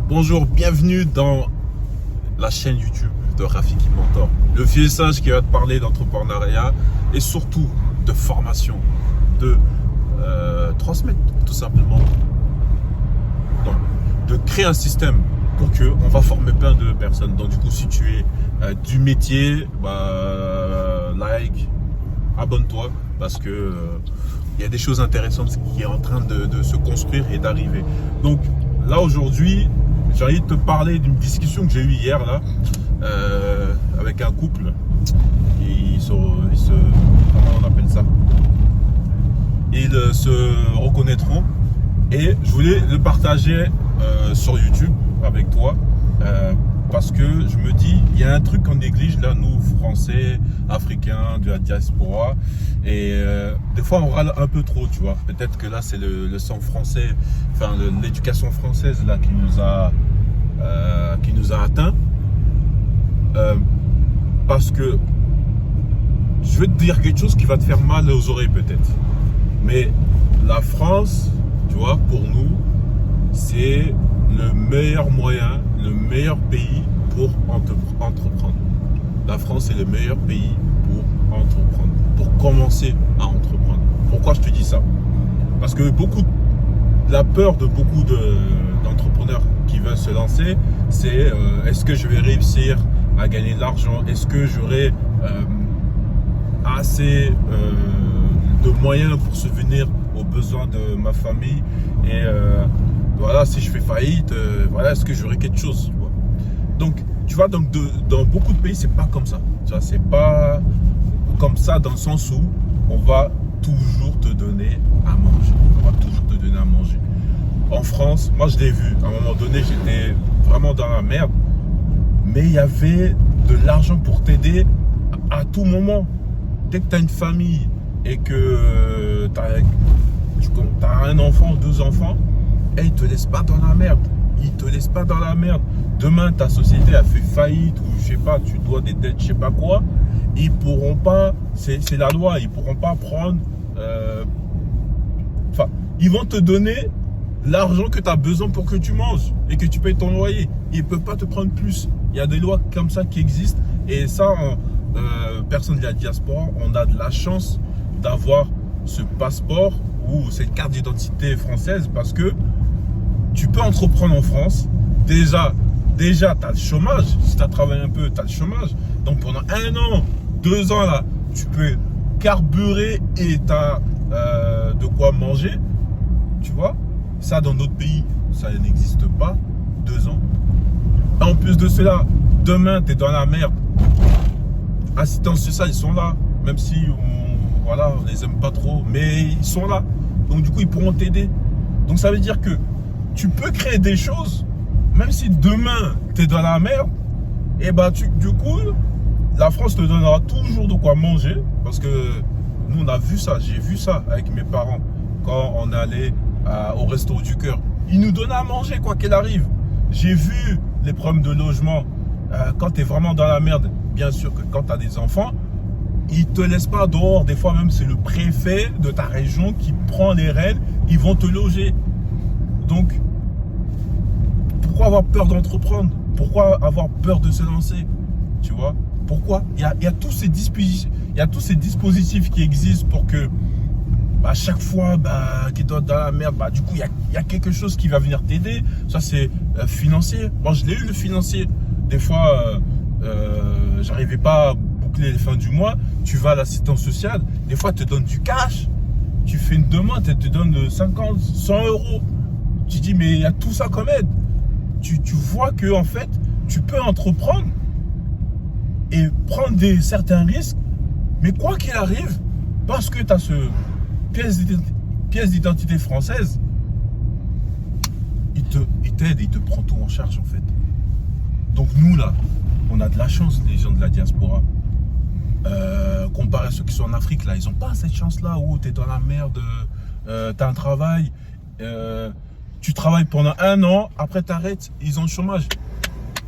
Bonjour, bienvenue dans la chaîne YouTube de Rafiki Mentor. Le vieux sage qui va te parler d'entrepreneuriat et surtout de formation, de transmettre tout simplement. Donc, de créer un système pour qu'on va former plein de personnes. Donc du coup, si tu es du métier, like, abonne-toi parce que il y a des choses intéressantes qui est en train de se construire et d'arriver. Donc là aujourd'hui, j'ai envie de te parler d'une discussion que j'ai eue hier là avec un couple. Comment on appelle ça? Ils se reconnaîtront et je voulais le partager sur YouTube avec toi parce que je me dis il y a un truc qu'on néglige là, nous Français, Africains, de la diaspora, et des fois on râle un peu trop, tu vois. Peut-être que là c'est le sang français, enfin l'éducation française là qui nous a atteint, parce que je vais te dire quelque chose qui va te faire mal aux oreilles peut-être, mais la France, tu vois, pour nous c'est le meilleur moyen, le meilleur pays pour entreprendre. La France est le meilleur pays pour entreprendre, pour commencer à entreprendre. Pourquoi je te dis ça? Parce que la peur de beaucoup d'entrepreneurs qui veulent se lancer, c'est est-ce que je vais réussir à gagner de l'argent? Est-ce que j'aurai assez de moyens pour subvenir aux besoins de ma famille? Et voilà, si je fais faillite, voilà, est-ce que j'aurai quelque chose, tu vois? Donc, tu vois, donc dans beaucoup de pays, c'est pas comme ça. Tu vois, c'est pas comme ça dans le sens où on va toujours te donner à manger. On va toujours te donner à manger. En France, moi je l'ai vu. À un moment donné, j'étais vraiment dans la merde, mais il y avait de l'argent pour t'aider à tout moment. Dès que tu as une famille et que tu as un enfant, deux enfants, et ils te laissent pas dans la merde. Ils te laissent pas dans la merde. Demain, ta société a fait faillite ou je sais pas, tu dois des dettes, je sais pas quoi. Ils pourront pas, c'est la loi, ils pourront pas prendre. Enfin, ils vont te donner l'argent que tu as besoin pour que tu manges et que tu payes ton loyer. Ils peuvent pas te prendre plus. Il y a des lois comme ça qui existent et ça, personne de la diaspora, on a de la chance d'avoir ce passeport ou cette carte d'identité française parce que tu peux entreprendre en France. Déjà tu as le chômage. Si tu as travaillé un peu, tu as le chômage. Donc pendant 1 an, 2 ans là, tu peux carburer et tu as de quoi manger. Tu vois, ça dans d'autres pays, ça n'existe pas. 2 ans. En plus de cela, demain, tu es dans la merde. Assistance sociale, ils sont là. Même si on les aime pas trop, mais ils sont là. Donc du coup, ils pourront t'aider. Donc ça veut dire que tu peux créer des choses, même si demain tu es dans la merde, et du coup, la France te donnera toujours de quoi manger. Parce que nous, on a vu ça, j'ai vu ça avec mes parents quand on allait au Resto du Cœur. Ils nous donnaient à manger quoi qu'il arrive. J'ai vu les problèmes de logement. Quand tu es vraiment dans la merde, bien sûr que quand tu as des enfants, ils te laissent pas dehors. Des fois même, c'est le préfet de ta région qui prend les rênes. Ils vont te loger. Donc, pourquoi avoir peur d'entreprendre? Pourquoi avoir peur de se lancer? Tu vois? Pourquoi? Il y a tous ces dispositifs qui existent pour que chaque fois que tu es dans la merde, du coup, il y a quelque chose qui va venir t'aider. Ça, c'est financier. Moi, je l'ai eu le financier. Des fois, j'arrivais pas à boucler les fins du mois. Tu vas à l'assistance sociale. Des fois, tu te donnes du cash. Tu fais une demande, elle te donne 50, 100 euros. Tu dis, mais il y a tout ça comme aide. Tu vois que en fait, tu peux entreprendre et prendre certains risques, mais quoi qu'il arrive, parce que tu as ce pièce d'identité française, il t'aide, il te prend tout en charge en fait. Donc nous là, on a de la chance, les gens de la diaspora. Comparé à ceux qui sont en Afrique, là, ils n'ont pas cette chance-là où tu es dans la merde, tu as un travail, tu travailles pendant 1 an, après tu arrêtes, ils ont le chômage.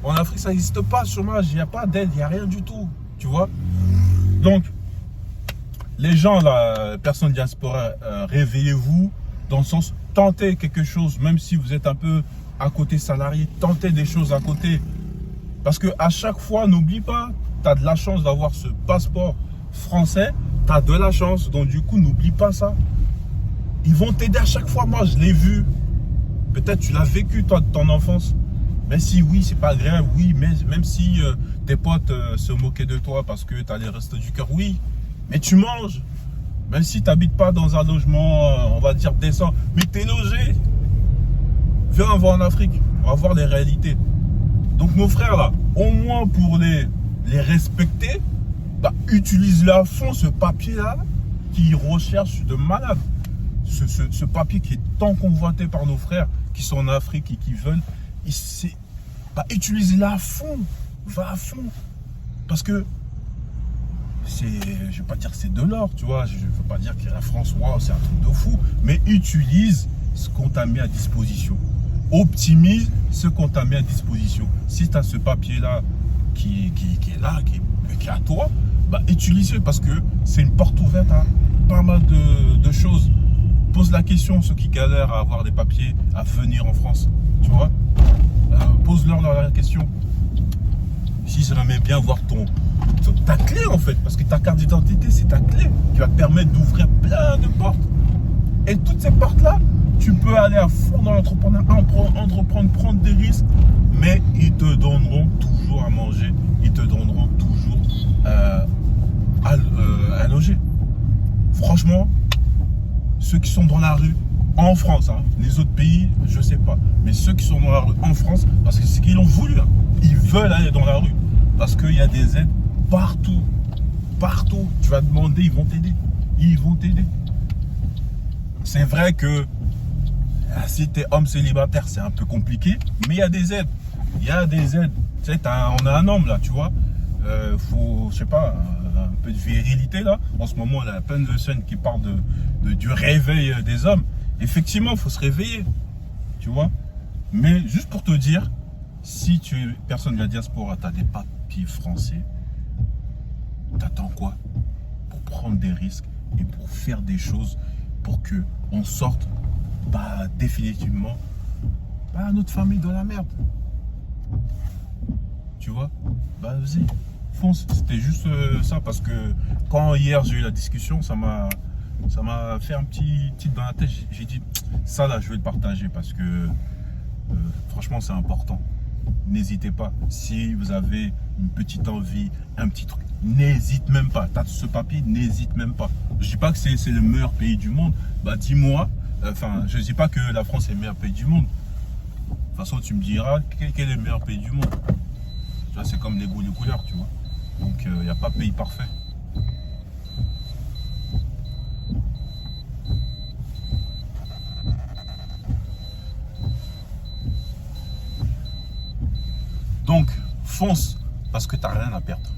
En Afrique, ça n'existe pas, le chômage, il n'y a pas d'aide, il n'y a rien du tout, tu vois. Donc, les gens, là, personnes diaspora, réveillez-vous, dans le sens, tentez quelque chose, même si vous êtes un peu à côté salarié, tenter des choses à côté. Parce que à chaque fois, n'oublie pas, tu as de la chance d'avoir ce passeport français, tu as de la chance, donc du coup, n'oublie pas ça. Ils vont t'aider à chaque fois. Moi, je l'ai vu. Peut-être tu l'as vécu, toi, de ton enfance. Mais si oui, c'est pas grave, oui, mais même si tes potes se moquaient de toi parce que tu as les restos du cœur, oui, mais tu manges. Même si tu n'habites pas dans un logement, on va dire décent, mais tu es logé. Viens, on va en Afrique, on va voir les réalités. Donc nos frères là, au moins pour les respecter, bah, utilise-le à fond, ce papier-là, qui recherche de malade. Ce papier qui est tant convoité par nos frères qui sont en Afrique et qui veulent, bah, utilise-le à fond, va à fond. Parce que je ne vais pas dire que c'est de l'or, tu vois, je ne veux pas dire que la France, waouh, c'est un truc de fou, mais utilise ce qu'on t'a mis à disposition. Optimise ce qu'on t'a mis à disposition. Si tu as ce papier-là qui est là, qui est à toi, bah, utilise-le parce que c'est une porte ouverte à pas mal de choses. Pose la question, ceux qui galèrent à avoir des papiers, à venir en France, tu vois. Pose-leur la question. S'ils aimeraient bien voir ta clé en fait, parce que ta carte d'identité, c'est ta clé qui va te permettre d'ouvrir plein de portes. Et toutes ces portes-là, tu peux aller à fond dans l'entrepreneuriat, entreprendre, prendre des risques, mais ils te donneront toujours à manger, ils te donneront toujours à loger. Franchement, ceux qui sont dans la rue en France, hein, les autres pays, je sais pas, mais ceux qui sont dans la rue en France, parce que c'est qu'ils l'ont voulu, hein, ils veulent aller dans la rue, parce qu'il y a des aides partout, partout. Tu vas demander, ils vont t'aider, ils vont t'aider. C'est vrai que si tu es homme célibataire, c'est un peu compliqué, mais il y a des aides. Il y a des aides. Tu sais, on a un homme là, tu vois. Faut, je sais pas, un peu de virilité là. En ce moment, il y a plein de scènes qui parlent du réveil des hommes. Effectivement, il faut se réveiller, tu vois. Mais juste pour te dire, si tu es personne de la diaspora, tu as des papiers français, t'attends quoi? Pour prendre des risques et pour faire des choses pour que on sorte définitivement notre famille de la merde. Tu vois, vas-y, fonce. C'était juste ça, parce que quand hier j'ai eu la discussion, ça m'a fait un petit titre dans la tête. J'ai dit, ça là, je vais le partager parce que franchement, c'est important. N'hésitez pas. Si vous avez une petite envie, un petit truc, n'hésite même pas. Tu as ce papier, n'hésite même pas. Je dis pas que c'est le meilleur pays du monde. Bah dis-moi. Enfin, je ne dis pas que la France est le meilleur pays du monde. De toute façon, tu me diras quel est le meilleur pays du monde. Tu vois, c'est comme les goûts de couleurs, tu vois. Donc, il n'y a pas de pays parfait. Donc, fonce, parce que tu n'as rien à perdre.